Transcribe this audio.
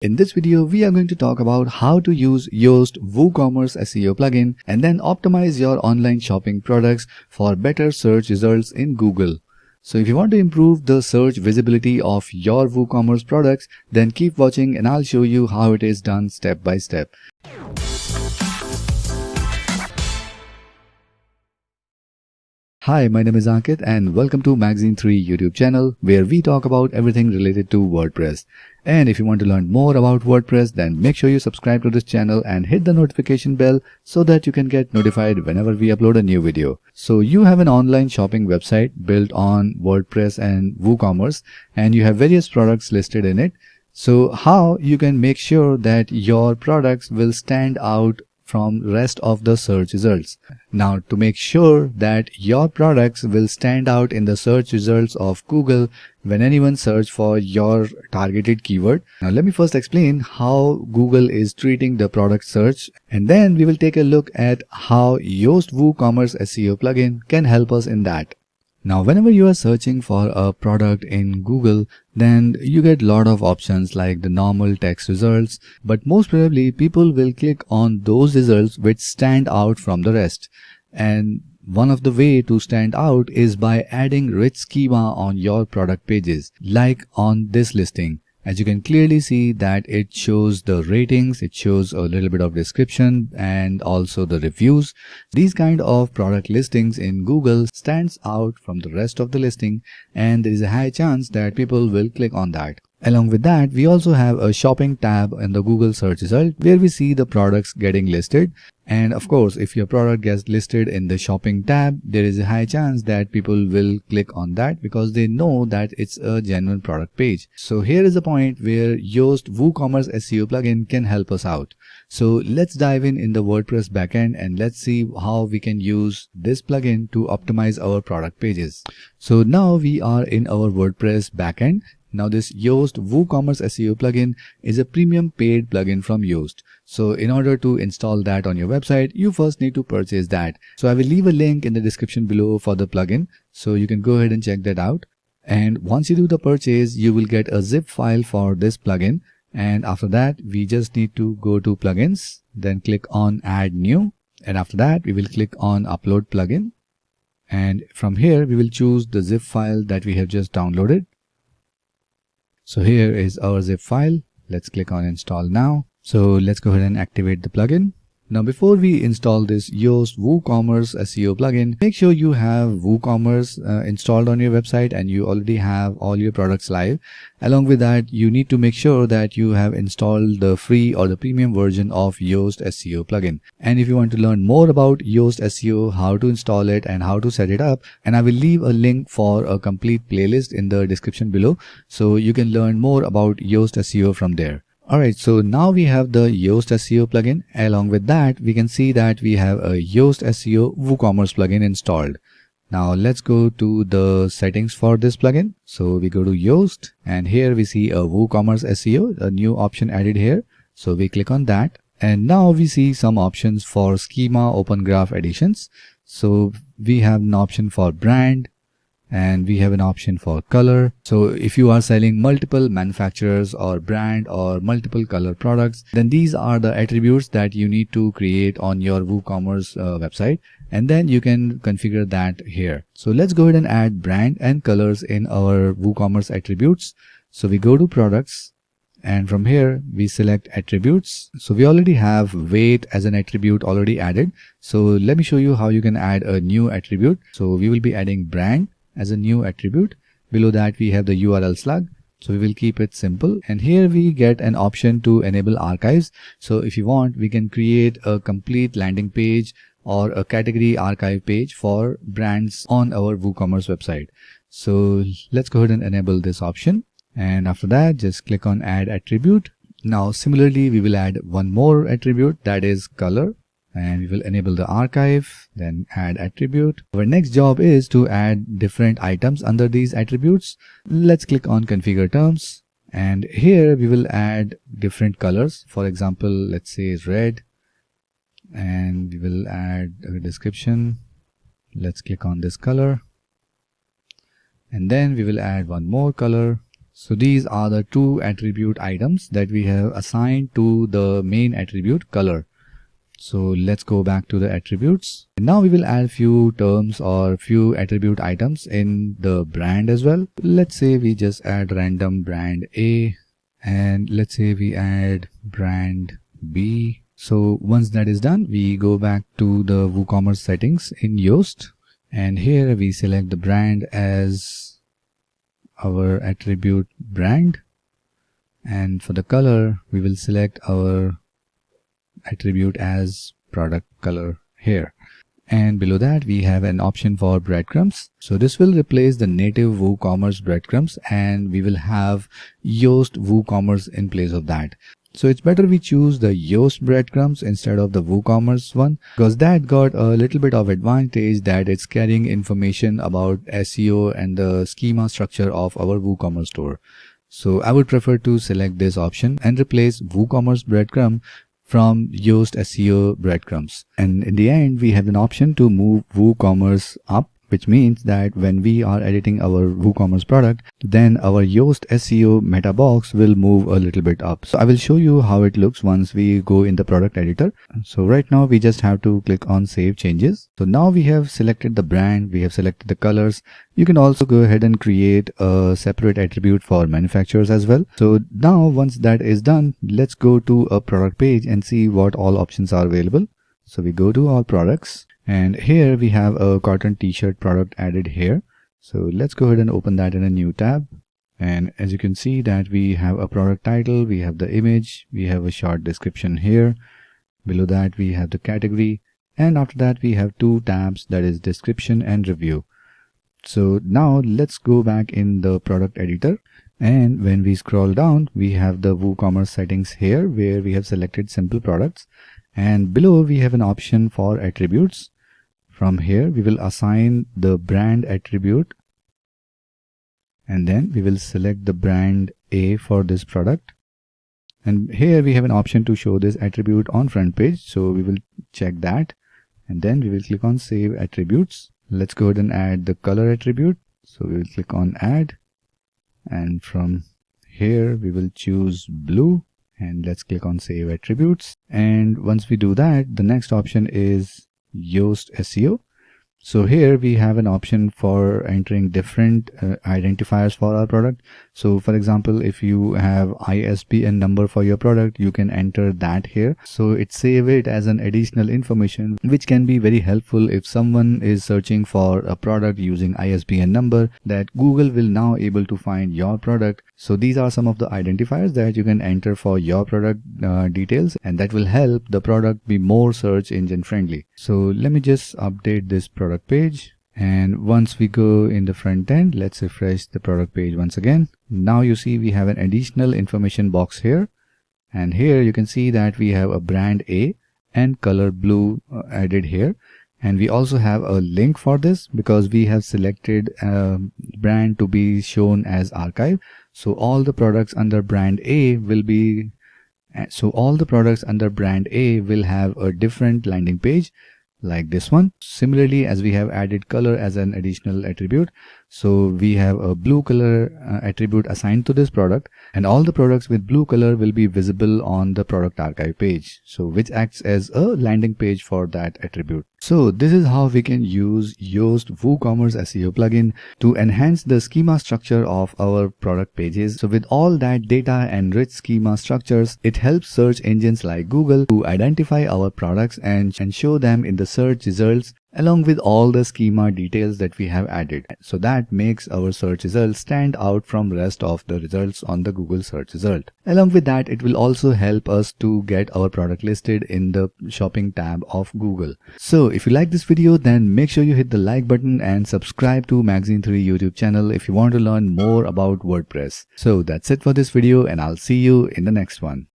In this video, we are going to talk about how to use Yoast WooCommerce SEO plugin and then optimize your online shopping products for better search results in Google. So if you want to improve the search visibility of your WooCommerce products, then keep watching and I'll show you how it is done step by step. Hi, my name is Ankit and welcome to Magazine 3 YouTube channel where we talk about everything related to WordPress. And if you want to learn more about WordPress, then make sure you subscribe to this channel and hit the notification bell so that you can get notified whenever we upload a new video. So you have an online shopping website built on WordPress and WooCommerce and you have various products listed in it. So how you can make sure that your products will stand out from rest of the search results. Now, to make sure that your products will stand out in the search results of Google when anyone search for your targeted keyword. Now, let me first explain how Google is treating the product search, and then we will take a look at how Yoast WooCommerce SEO plugin can help us in that. Now, whenever you are searching for a product in Google, then you get a lot of options like the normal text results, but most probably people will click on those results which stand out from the rest. And one of the way to stand out is by adding rich schema on your product pages, like on this listing. As you can clearly see that it shows the ratings, it shows a little bit of description and also the reviews. These kind of product listings in Google stands out from the rest of the listing and there is a high chance that people will click on that. Along with that, we also have a shopping tab in the Google search result where we see the products getting listed. And of course, if your product gets listed in the shopping tab, there is a high chance that people will click on that because they know that it's a genuine product page. So here is a point where Yoast WooCommerce SEO plugin can help us out. So let's dive in the WordPress backend and let's see how we can use this plugin to optimize our product pages. So now we are in our WordPress backend. Now this Yoast WooCommerce SEO plugin is a premium paid plugin from Yoast. So in order to install that on your website, you first need to purchase that. So I will leave a link in the description below for the plugin. So you can go ahead and check that out. And once you do the purchase, you will get a zip file for this plugin. And after that, we just need to go to plugins, then click on add new. And after that, we will click on upload plugin. And from here, we will choose the zip file that we have just downloaded. So here is our zip file. Let's click on install now. So let's go ahead and activate the plugin. Now before we install this Yoast WooCommerce SEO plugin, make sure you have WooCommerce installed on your website and you already have all your products live. Along with that, you need to make sure that you have installed the free or the premium version of Yoast SEO plugin. And if you want to learn more about Yoast SEO, how to install it and how to set it up, and I will leave a link for a complete playlist in the description below so you can learn more about Yoast SEO from there. Alright, so now we have the Yoast SEO plugin. Along with that, we can see that we have a Yoast SEO WooCommerce plugin installed. Now let's go to the settings for this plugin. So we go to Yoast and here we see a WooCommerce SEO, a new option added here. So we click on that and now we see some options for schema open graph additions. So we have an option for brand, and we have an option for color. So if you are selling multiple manufacturers or brand or multiple color products, then these are the attributes that you need to create on your WooCommerce website. And then you can configure that here. So let's go ahead and add brand and colors in our WooCommerce attributes. So we go to products and from here we select attributes. So we already have weight as an attribute already added. So let me show you how you can add a new attribute. So we will be adding brand as a new attribute. Below that we have the URL slug. So we will keep it simple. And here we get an option to enable archives. So if you want, we can create a complete landing page or a category archive page for brands on our WooCommerce website. So let's go ahead and enable this option. And after that, just click on add attribute. Now similarly, we will add one more attribute, that is color. And we will enable the archive, then add attribute. Our next job is to add different items under these attributes. Let's click on configure terms. And here we will add different colors. For example, let's say red. And we will add a description. Let's click on this color. And then we will add one more color. So these are the two attribute items that we have assigned to the main attribute color. So let's go back to the attributes. And now we will add few terms or few attribute items in the brand as well. Let's say we just add random brand A, and let's say we add brand B. So once that is done, we go back to the WooCommerce settings in Yoast, and here we select the brand as our attribute brand, and for the color we will select our attribute as product color here. And below that we have an option for breadcrumbs. So this will replace the native WooCommerce breadcrumbs, and we will have Yoast WooCommerce in place of that. So it's better we choose the Yoast breadcrumbs instead of the WooCommerce one, because that got a little bit of advantage that it's carrying information about SEO and the schema structure of our WooCommerce store. So I would prefer to select this option and replace WooCommerce breadcrumb from Yoast SEO breadcrumbs. And in the end, we have an option to move WooCommerce up, which means that when we are editing our WooCommerce product, then our Yoast SEO meta box will move a little bit up. So I will show you how it looks once we go in the product editor. So right now we just have to click on save changes. So now we have selected the brand, we have selected the colors. You can also go ahead and create a separate attribute for manufacturers as well. So now once that is done, let's go to a product page and see what all options are available. So we go to all products, and here we have a cotton t-shirt product added here. So let's go ahead and open that in a new tab. And as you can see that we have a product title, we have the image, we have a short description here. Below that we have the category, and after that we have two tabs, that is description and review. So now let's go back in the product editor, and when we scroll down we have the WooCommerce settings here where we have selected simple products, and below we have an option for attributes. From here we will assign the brand attribute, and then we will select the brand A for this product, and here we have an option to show this attribute on front page, so we will check that, and then we will click on save attributes. Let's go ahead and add the color attribute, so we will click on add, and from here we will choose blue, and let's click on save attributes. And once we do that, the next option is Yoast SEO. So here we have an option for entering different identifiers for our product. So for example, if you have ISBN number for your product, you can enter that here. So it save it as an additional information, which can be very helpful if someone is searching for a product using ISBN number, that Google will now able to find your product. So these are some of the identifiers that you can enter for your product details, and that will help the product be more search engine friendly. So let me just update this product page, and once we go in the front end, let's refresh the product page once again. Now you see we have an additional information box here, and here you can see that we have a brand A and color blue added here. And we also have a link for this because we have selected brand to be shown as archive. So all the products under brand A will be, have a different landing page like this one. Similarly, as we have added color as an additional attribute, so we have a blue color attribute assigned to this product, and all the products with blue color will be visible on the product archive page, so which acts as a landing page for that attribute. So this is how we can use Yoast WooCommerce SEO plugin to enhance the schema structure of our product pages. So with all that data and rich schema structures, it helps search engines like Google to identify our products and show them in the search results, along with all the schema details that we have added. So that makes our search results stand out from rest of the results on the Google search result. Along with that, it will also help us to get our product listed in the shopping tab of Google. So if you like this video, then make sure you hit the like button and subscribe to Magazine 3 YouTube channel if you want to learn more about WordPress. So that's it for this video, and I'll see you in the next one.